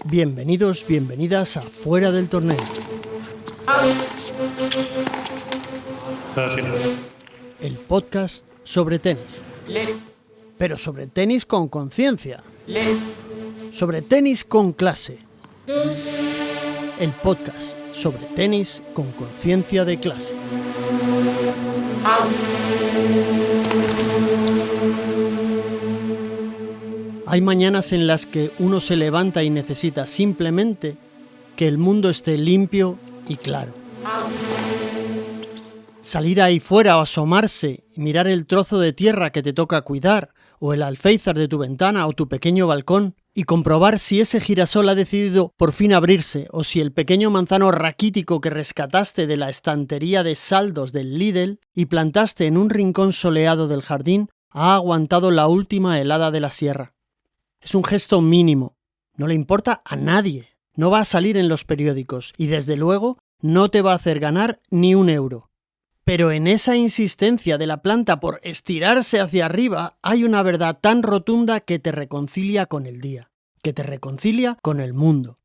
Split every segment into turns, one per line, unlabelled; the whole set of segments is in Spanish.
Bienvenidos, bienvenidas a Fuera del Torneo. El podcast sobre tenis. Pero sobre tenis con conciencia. Sobre tenis con clase. El podcast sobre tenis con conciencia de clase. Hay mañanas en las que uno se levanta y necesita simplemente que el mundo esté limpio y claro. Salir ahí fuera o asomarse y mirar el trozo de tierra que te toca cuidar, o el alféizar de tu ventana o tu pequeño balcón, y comprobar si ese girasol ha decidido por fin abrirse, o si el pequeño manzano raquítico que rescataste de la estantería de saldos del Lidl y plantaste en un rincón soleado del jardín ha aguantado la última helada de la sierra. Es un gesto mínimo, no le importa a nadie, no va a salir en los periódicos y desde luego no te va a hacer ganar ni un euro. Pero en esa insistencia de la planta por estirarse hacia arriba hay una verdad tan rotunda que te reconcilia con el día, que te reconcilia con el mundo.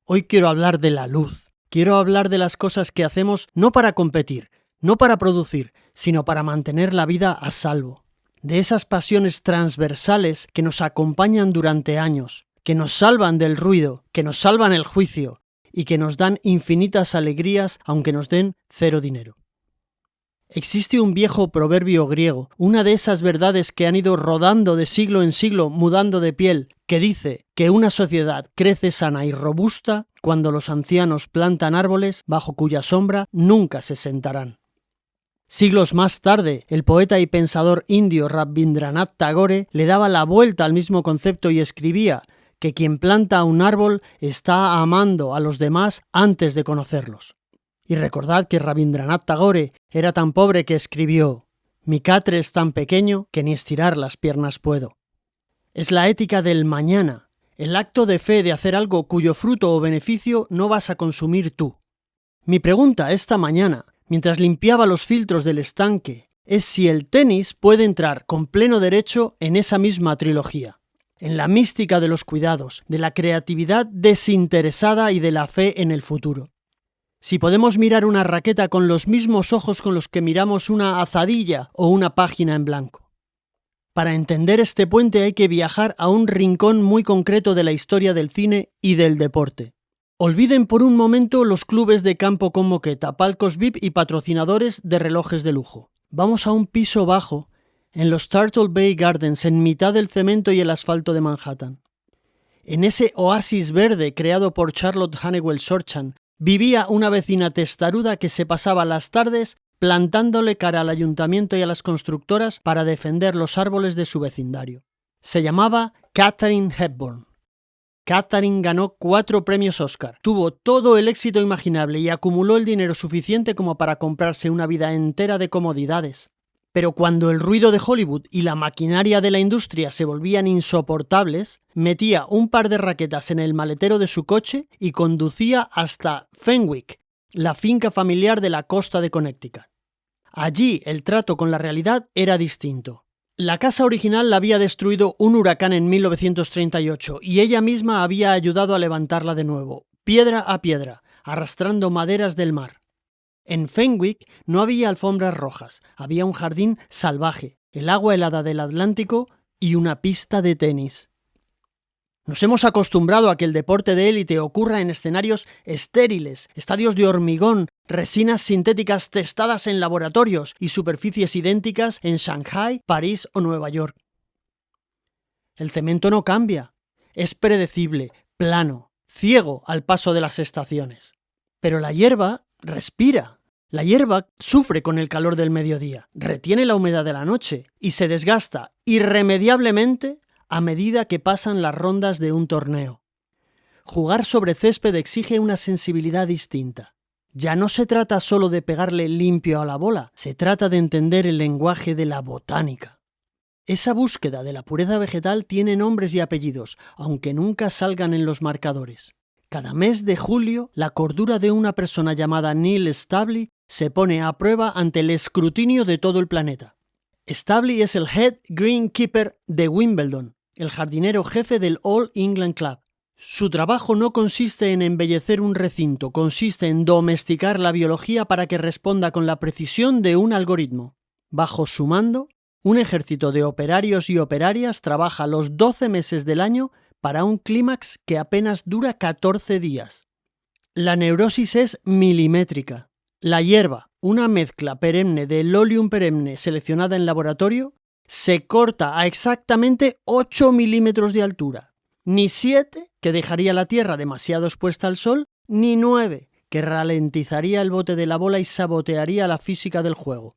Hoy quiero hablar de la luz, quiero hablar de las cosas que hacemos no para competir, no para producir, sino para mantener la vida a salvo. De esas pasiones transversales que nos acompañan durante años, que nos salvan del ruido, que nos salvan el juicio y que nos dan infinitas alegrías aunque nos den cero dinero. Existe un viejo proverbio griego, una de esas verdades que han ido rodando de siglo en siglo, mudando de piel, que dice que una sociedad crece sana y robusta cuando los ancianos plantan árboles bajo cuya sombra nunca se sentarán. Siglos más tarde, el poeta y pensador indio Rabindranath Tagore le daba la vuelta al mismo concepto y escribía que quien planta un árbol está amando a los demás antes de conocerlos. Y recordad que Rabindranath Tagore era tan pobre que escribió: «Mi catre es tan pequeño que ni estirar las piernas puedo». Es la ética del mañana, el acto de fe de hacer algo cuyo fruto o beneficio no vas a consumir tú. Mi pregunta esta mañana, mientras limpiaba los filtros del estanque, es si el tenis puede entrar con pleno derecho en esa misma trilogía, en la mística de los cuidados, de la creatividad desinteresada y de la fe en el futuro. Si podemos mirar una raqueta con los mismos ojos con los que miramos una azadilla o una página en blanco. Para entender este puente hay que viajar a un rincón muy concreto de la historia del cine y del deporte. Olviden por un momento los clubes de campo con moqueta, palcos VIP y patrocinadores de relojes de lujo. Vamos a un piso bajo, en los Turtle Bay Gardens, en mitad del cemento y el asfalto de Manhattan. En ese oasis verde creado por Charlotte Hannewell Sorchan, vivía una vecina testaruda que se pasaba las tardes plantándole cara al ayuntamiento y a las constructoras para defender los árboles de su vecindario. Se llamaba Katharine Hepburn. Katharine ganó 4 premios Oscar, tuvo todo el éxito imaginable y acumuló el dinero suficiente como para comprarse una vida entera de comodidades. Pero cuando el ruido de Hollywood y la maquinaria de la industria se volvían insoportables, metía un par de raquetas en el maletero de su coche y conducía hasta Fenwick, la finca familiar de la costa de Connecticut. Allí el trato con la realidad era distinto. La casa original la había destruido un huracán en 1938 y ella misma había ayudado a levantarla de nuevo, piedra a piedra, arrastrando maderas del mar. En Fenwick no había alfombras rojas, había un jardín salvaje, el agua helada del Atlántico y una pista de tenis. Nos hemos acostumbrado a que el deporte de élite ocurra en escenarios estériles, estadios de hormigón, resinas sintéticas testadas en laboratorios y superficies idénticas en Shanghái, París o Nueva York. El cemento no cambia, es predecible, plano, ciego al paso de las estaciones. Pero la hierba respira. La hierba sufre con el calor del mediodía, retiene la humedad de la noche y se desgasta irremediablemente a medida que pasan las rondas de un torneo. Jugar sobre césped exige una sensibilidad distinta. Ya no se trata solo de pegarle limpio a la bola, se trata de entender el lenguaje de la botánica. Esa búsqueda de la pureza vegetal tiene nombres y apellidos, aunque nunca salgan en los marcadores. Cada mes de julio, la cordura de una persona llamada Neil Stabley se pone a prueba ante el escrutinio de todo el planeta. Stabley es el Head Greenkeeper de Wimbledon, el jardinero jefe del All England Club. Su trabajo no consiste en embellecer un recinto, consiste en domesticar la biología para que responda con la precisión de un algoritmo. Bajo su mando, un ejército de operarios y operarias trabaja los 12 meses del año para un clímax que apenas dura 14 días. La neurosis es milimétrica. La hierba, una mezcla perenne de Lolium perenne seleccionada en laboratorio, se corta a exactamente 8 milímetros de altura. Ni 7, que dejaría la Tierra demasiado expuesta al Sol, ni 9, que ralentizaría el bote de la bola y sabotearía la física del juego.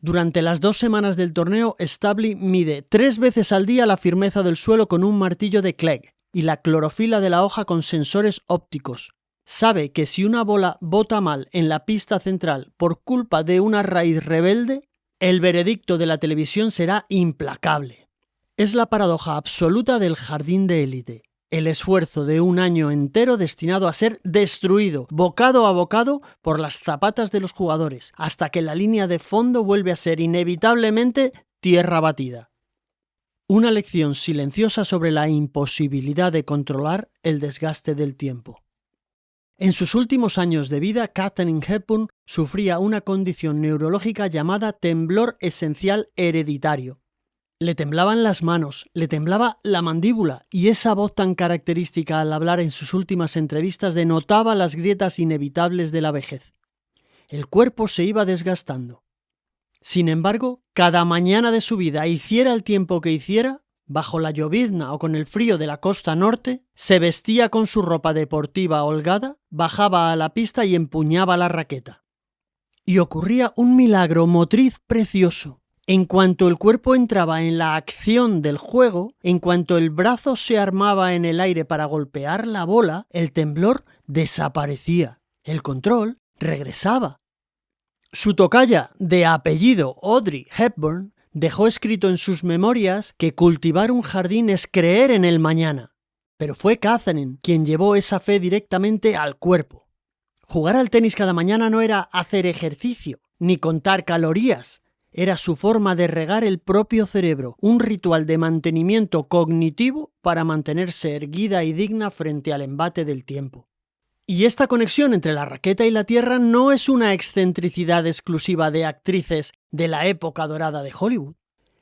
Durante las 2 semanas del torneo, Stabley mide 3 veces al día la firmeza del suelo con un martillo de Clegg y la clorofila de la hoja con sensores ópticos. Sabe que si una bola bota mal en la pista central por culpa de una raíz rebelde, el veredicto de la televisión será implacable. Es la paradoja absoluta del jardín de élite. El esfuerzo de un año entero destinado a ser destruido, bocado a bocado, por las zapatas de los jugadores, hasta que la línea de fondo vuelve a ser inevitablemente tierra batida. Una lección silenciosa sobre la imposibilidad de controlar el desgaste del tiempo. En sus últimos años de vida, Katharine Hepburn sufría una condición neurológica llamada temblor esencial hereditario. Le temblaban las manos, le temblaba la mandíbula y esa voz tan característica al hablar en sus últimas entrevistas denotaba las grietas inevitables de la vejez. El cuerpo se iba desgastando. Sin embargo, cada mañana de su vida, hiciera el tiempo que hiciera, bajo la llovizna o con el frío de la costa norte, se vestía con su ropa deportiva holgada, bajaba a la pista y empuñaba la raqueta. Y ocurría un milagro motriz precioso. En cuanto el cuerpo entraba en la acción del juego, en cuanto el brazo se armaba en el aire para golpear la bola, el temblor desaparecía. El control regresaba. Su tocaya, de apellido Audrey Hepburn, dejó escrito en sus memorias que cultivar un jardín es creer en el mañana. Pero fue Katharine quien llevó esa fe directamente al cuerpo. Jugar al tenis cada mañana no era hacer ejercicio, ni contar calorías. Era su forma de regar el propio cerebro, un ritual de mantenimiento cognitivo para mantenerse erguida y digna frente al embate del tiempo. Y esta conexión entre la raqueta y la tierra no es una excentricidad exclusiva de actrices de la época dorada de Hollywood.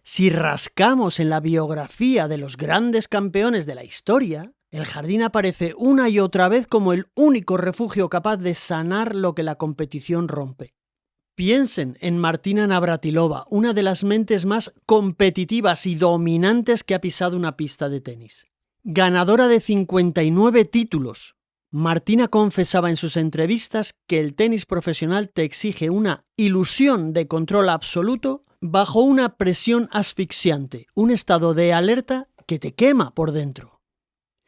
Si rascamos en la biografía de los grandes campeones de la historia, el jardín aparece una y otra vez como el único refugio capaz de sanar lo que la competición rompe. Piensen en Martina Navratilova, una de las mentes más competitivas y dominantes que ha pisado una pista de tenis. Ganadora de 59 títulos. Martina confesaba en sus entrevistas que el tenis profesional te exige una ilusión de control absoluto bajo una presión asfixiante, un estado de alerta que te quema por dentro.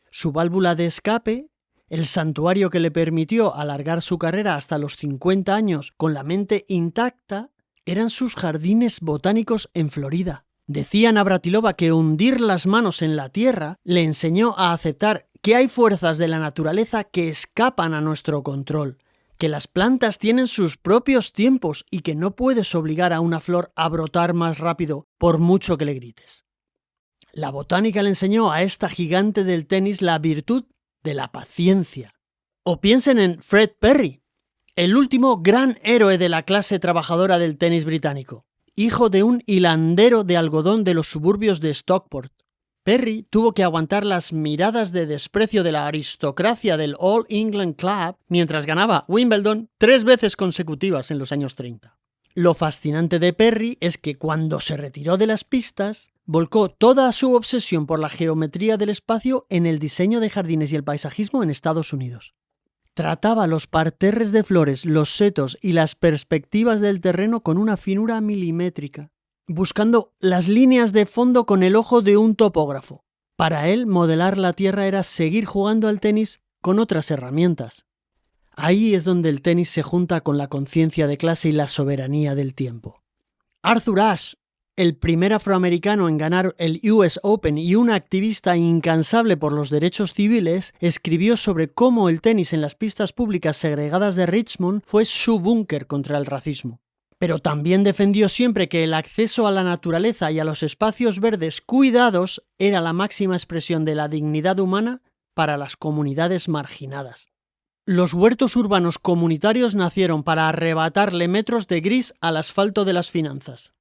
Su válvula de escape, el santuario que le permitió alargar su carrera hasta los 50 años con la mente intacta, eran sus jardines botánicos en Florida. Decía Navratilova que hundir las manos en la tierra le enseñó a aceptar que hay fuerzas de la naturaleza que escapan a nuestro control, que las plantas tienen sus propios tiempos y que no puedes obligar a una flor a brotar más rápido por mucho que le grites. La botánica le enseñó a esta gigante del tenis la virtud de la paciencia. O piensen en Fred Perry, el último gran héroe de la clase trabajadora del tenis británico, hijo de un hilandero de algodón de los suburbios de Stockport. Perry tuvo que aguantar las miradas de desprecio de la aristocracia del All England Club mientras ganaba Wimbledon 3 veces consecutivas en los años 30. Lo fascinante de Perry es que cuando se retiró de las pistas, volcó toda su obsesión por la geometría del espacio en el diseño de jardines y el paisajismo en Estados Unidos. Trataba los parterres de flores, los setos y las perspectivas del terreno con una finura milimétrica, buscando las líneas de fondo con el ojo de un topógrafo. Para él, modelar la tierra era seguir jugando al tenis con otras herramientas. Ahí es donde el tenis se junta con la conciencia de clase y la soberanía del tiempo. Arthur Ashe, el primer afroamericano en ganar el US Open y un activista incansable por los derechos civiles, escribió sobre cómo el tenis en las pistas públicas segregadas de Richmond fue su búnker contra el racismo. Pero también defendió siempre que el acceso a la naturaleza y a los espacios verdes cuidados era la máxima expresión de la dignidad humana para las comunidades marginadas. Los huertos urbanos comunitarios nacieron para arrebatarle metros de gris al asfalto de las finanzas,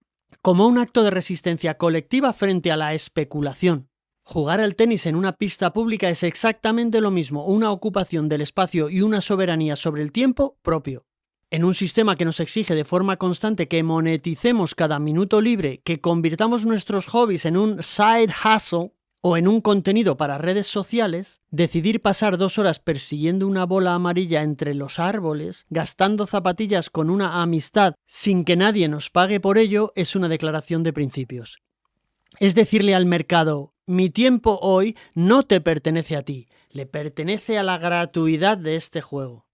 como un acto de resistencia colectiva frente a la especulación. Jugar al tenis en una pista pública es exactamente lo mismo, una ocupación del espacio y una soberanía sobre el tiempo propio. En un sistema que nos exige de forma constante que moneticemos cada minuto libre, que convirtamos nuestros hobbies en un side hustle o en un contenido para redes sociales, decidir pasar 2 horas persiguiendo una bola amarilla entre los árboles, gastando zapatillas con una amistad sin que nadie nos pague por ello, es una declaración de principios. Es decirle al mercado: mi tiempo hoy no te pertenece a ti, le pertenece a la gratuidad de este juego.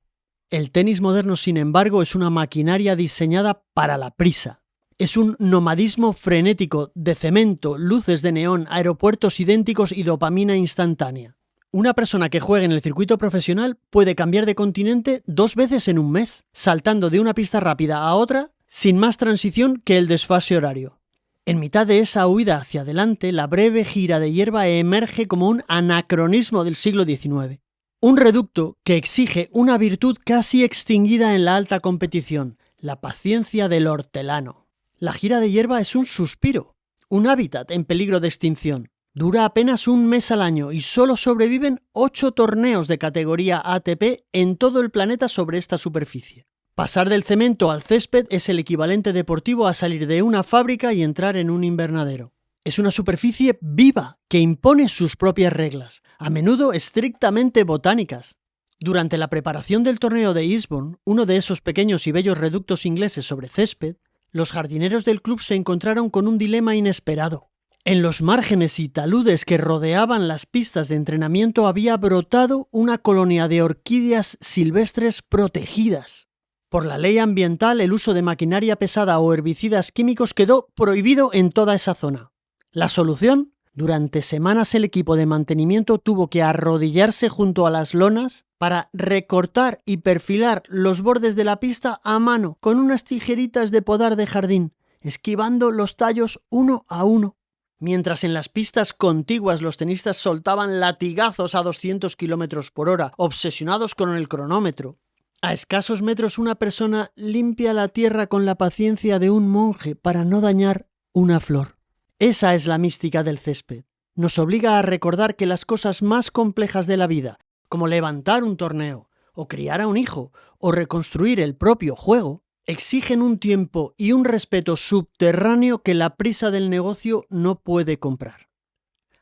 El tenis moderno, sin embargo, es una maquinaria diseñada para la prisa. Es un nomadismo frenético de cemento, luces de neón, aeropuertos idénticos y dopamina instantánea. Una persona que juegue en el circuito profesional puede cambiar de continente 2 veces en un mes, saltando de una pista rápida a otra sin más transición que el desfase horario. En mitad de esa huida hacia adelante, la breve gira de hierba emerge como un anacronismo del siglo XIX. Un reducto que exige una virtud casi extinguida en la alta competición, la paciencia del hortelano. La gira de hierba es un suspiro, un hábitat en peligro de extinción. Dura apenas un mes al año y solo sobreviven 8 torneos de categoría ATP en todo el planeta sobre esta superficie. Pasar del cemento al césped es el equivalente deportivo a salir de una fábrica y entrar en un invernadero. Es una superficie viva que impone sus propias reglas, a menudo estrictamente botánicas. Durante la preparación del torneo de Eastbourne, uno de esos pequeños y bellos reductos ingleses sobre césped, los jardineros del club se encontraron con un dilema inesperado. En los márgenes y taludes que rodeaban las pistas de entrenamiento había brotado una colonia de orquídeas silvestres protegidas. Por la ley ambiental, el uso de maquinaria pesada o herbicidas químicos quedó prohibido en toda esa zona. La solución: durante semanas el equipo de mantenimiento tuvo que arrodillarse junto a las lonas para recortar y perfilar los bordes de la pista a mano con unas tijeritas de podar de jardín, esquivando los tallos uno a uno. Mientras en las pistas contiguas los tenistas soltaban latigazos a 200 km por hora, obsesionados con el cronómetro. A escasos metros una persona limpia la tierra con la paciencia de un monje para no dañar una flor. Esa es la mística del césped. Nos obliga a recordar que las cosas más complejas de la vida, como levantar un torneo, o criar a un hijo, o reconstruir el propio juego, exigen un tiempo y un respeto subterráneo que la prisa del negocio no puede comprar.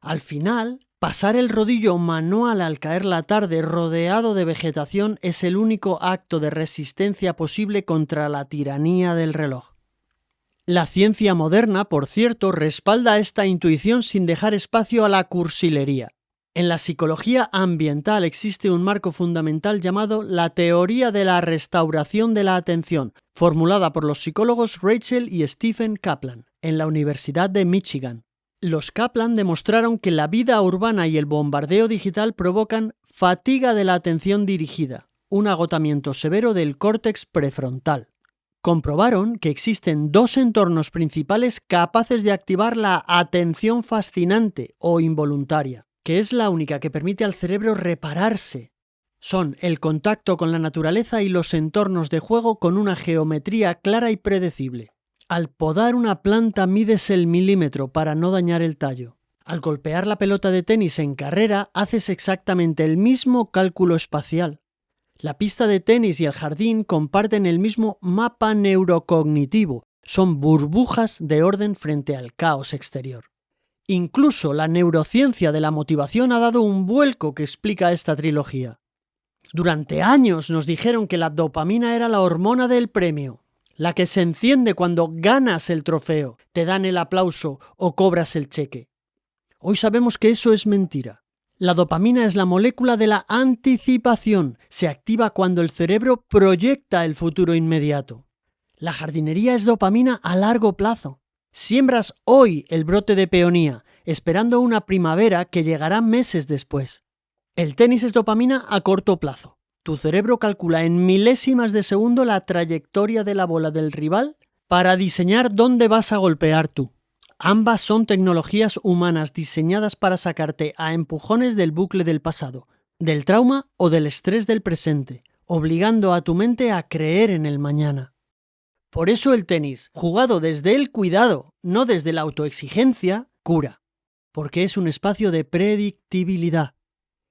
Al final, pasar el rodillo manual al caer la tarde rodeado de vegetación es el único acto de resistencia posible contra la tiranía del reloj. La ciencia moderna, por cierto, respalda esta intuición sin dejar espacio a la cursilería. En la psicología ambiental existe un marco fundamental llamado la teoría de la restauración de la atención, formulada por los psicólogos Rachel y Stephen Kaplan, en la Universidad de Michigan. Los Kaplan demostraron que la vida urbana y el bombardeo digital provocan fatiga de la atención dirigida, un agotamiento severo del córtex prefrontal. Comprobaron que existen 2 entornos principales capaces de activar la atención fascinante o involuntaria, que es la única que permite al cerebro repararse. Son el contacto con la naturaleza y los entornos de juego con una geometría clara y predecible. Al podar una planta mides el milímetro para no dañar el tallo. Al golpear la pelota de tenis en carrera haces exactamente el mismo cálculo espacial. La pista de tenis y el jardín comparten el mismo mapa neurocognitivo. Son burbujas de orden frente al caos exterior. Incluso la neurociencia de la motivación ha dado un vuelco que explica esta trilogía. Durante años nos dijeron que la dopamina era la hormona del premio, la que se enciende cuando ganas el trofeo, te dan el aplauso o cobras el cheque. Hoy sabemos que eso es mentira. La dopamina es la molécula de la anticipación. Se activa cuando el cerebro proyecta el futuro inmediato. La jardinería es dopamina a largo plazo. Siembras hoy el brote de peonía, esperando una primavera que llegará meses después. El tenis es dopamina a corto plazo. Tu cerebro calcula en milésimas de segundo la trayectoria de la bola del rival para diseñar dónde vas a golpear tú. Ambas son tecnologías humanas diseñadas para sacarte a empujones del bucle del pasado, del trauma o del estrés del presente, obligando a tu mente a creer en el mañana. Por eso el tenis, jugado desde el cuidado, no desde la autoexigencia, cura, porque es un espacio de predictibilidad.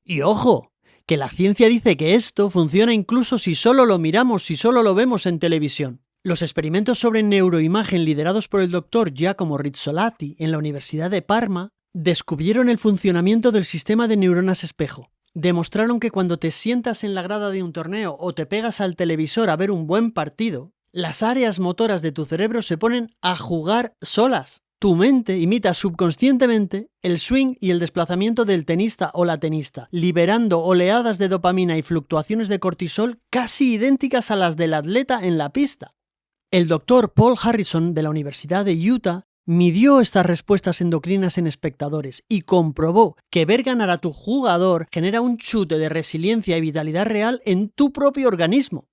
Y ojo, que la ciencia dice que esto funciona incluso si solo lo miramos, si solo lo vemos en televisión. Los experimentos sobre neuroimagen liderados por el doctor Giacomo Rizzolatti en la Universidad de Parma descubrieron el funcionamiento del sistema de neuronas espejo. Demostraron que cuando te sientas en la grada de un torneo o te pegas al televisor a ver un buen partido, las áreas motoras de tu cerebro se ponen a jugar solas. Tu mente imita subconscientemente el swing y el desplazamiento del tenista o la tenista, liberando oleadas de dopamina y fluctuaciones de cortisol casi idénticas a las del atleta en la pista. El doctor Paul Harrison de la Universidad de Utah midió estas respuestas endocrinas en espectadores y comprobó que ver ganar a tu jugador genera un chute de resiliencia y vitalidad real en tu propio organismo.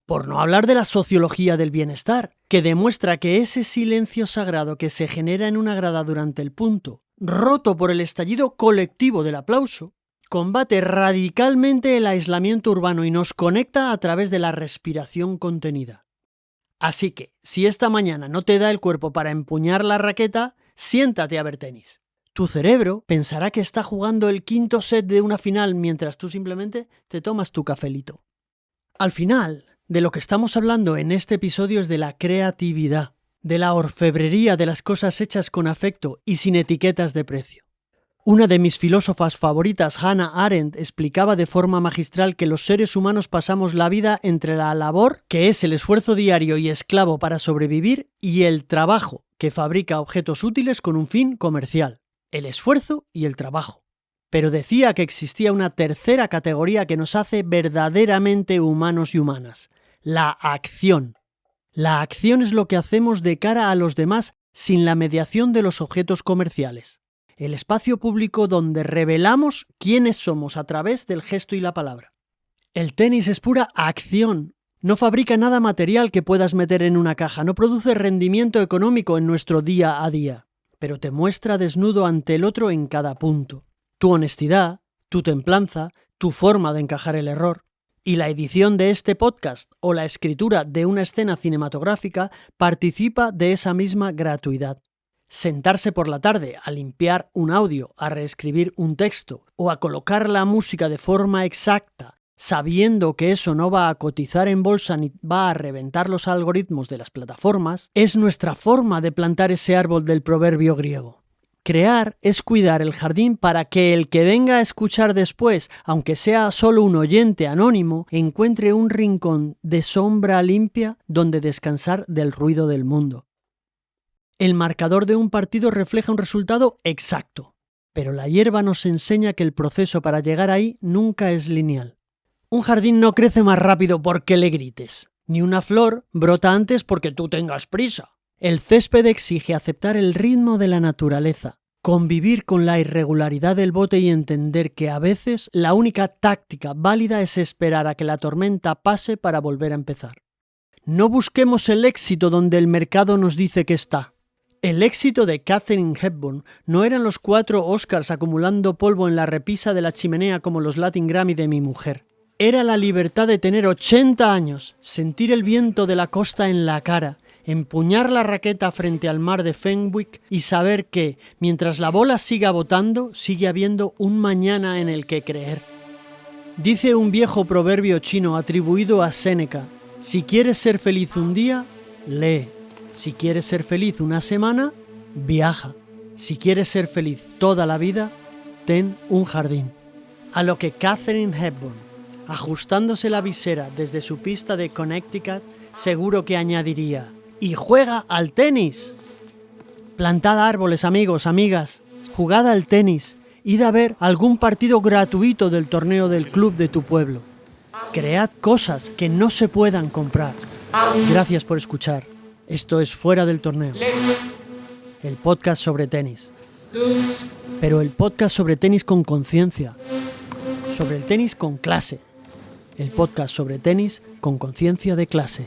Por no hablar de la sociología del bienestar, que demuestra que ese silencio sagrado que se genera en una grada durante el punto, roto por el estallido colectivo del aplauso, combate radicalmente el aislamiento urbano y nos conecta a través de la respiración contenida. Así que, si esta mañana no te da el cuerpo para empuñar la raqueta, siéntate a ver tenis. Tu cerebro pensará que está jugando el quinto set de una final mientras tú simplemente te tomas tu cafelito. Al final, de lo que estamos hablando en este episodio es de la creatividad, de la orfebrería de las cosas hechas con afecto y sin etiquetas de precio. Una de mis filósofas favoritas, Hannah Arendt, explicaba de forma magistral que los seres humanos pasamos la vida entre la labor, que es el esfuerzo diario y esclavo para sobrevivir, y el trabajo, que fabrica objetos útiles con un fin comercial. El esfuerzo y el trabajo. Pero decía que existía una tercera categoría que nos hace verdaderamente humanos y humanas: la acción. La acción es lo que hacemos de cara a los demás sin la mediación de los objetos comerciales. El espacio público donde revelamos quiénes somos a través del gesto y la palabra. El tenis es pura acción. No fabrica nada material que puedas meter en una caja, no produce rendimiento económico en nuestro día a día, pero te muestra desnudo ante el otro en cada punto. Tu honestidad, tu templanza, tu forma de encajar el error. Y la edición de este podcast o la escritura de una escena cinematográfica participa de esa misma gratuidad. Sentarse por la tarde a limpiar un audio, a reescribir un texto o a colocar la música de forma exacta, sabiendo que eso no va a cotizar en bolsa ni va a reventar los algoritmos de las plataformas, es nuestra forma de plantar ese árbol del proverbio griego. Crear es cuidar el jardín para que el que venga a escuchar después, aunque sea solo un oyente anónimo, encuentre un rincón de sombra limpia donde descansar del ruido del mundo. El marcador de un partido refleja un resultado exacto, pero la hierba nos enseña que el proceso para llegar ahí nunca es lineal. Un jardín no crece más rápido porque le grites, ni una flor brota antes porque tú tengas prisa. El césped exige aceptar el ritmo de la naturaleza, convivir con la irregularidad del bote y entender que a veces la única táctica válida es esperar a que la tormenta pase para volver a empezar. No busquemos el éxito donde el mercado nos dice que está. El éxito de Katharine Hepburn no eran los 4 Oscars acumulando polvo en la repisa de la chimenea como los Latin Grammy de mi mujer. Era la libertad de tener 80 años, sentir el viento de la costa en la cara, empuñar la raqueta frente al mar de Fenwick y saber que, mientras la bola siga botando, sigue habiendo un mañana en el que creer. Dice un viejo proverbio chino atribuido a Séneca: si quieres ser feliz un día, lee. Si quieres ser feliz una semana, viaja. Si quieres ser feliz toda la vida, ten un jardín. A lo que Katharine Hepburn, ajustándose la visera desde su pista de Connecticut, seguro que añadiría: ¡y juega al tenis! Plantad árboles, amigos, amigas. Jugad al tenis. Id a ver algún partido gratuito del torneo del club de tu pueblo. Cread cosas que no se puedan comprar. Gracias por escuchar. Esto es Fuera del Torneo, el podcast sobre tenis. Pero el podcast sobre tenis con conciencia. Sobre el tenis con clase. El podcast sobre tenis con conciencia de clase.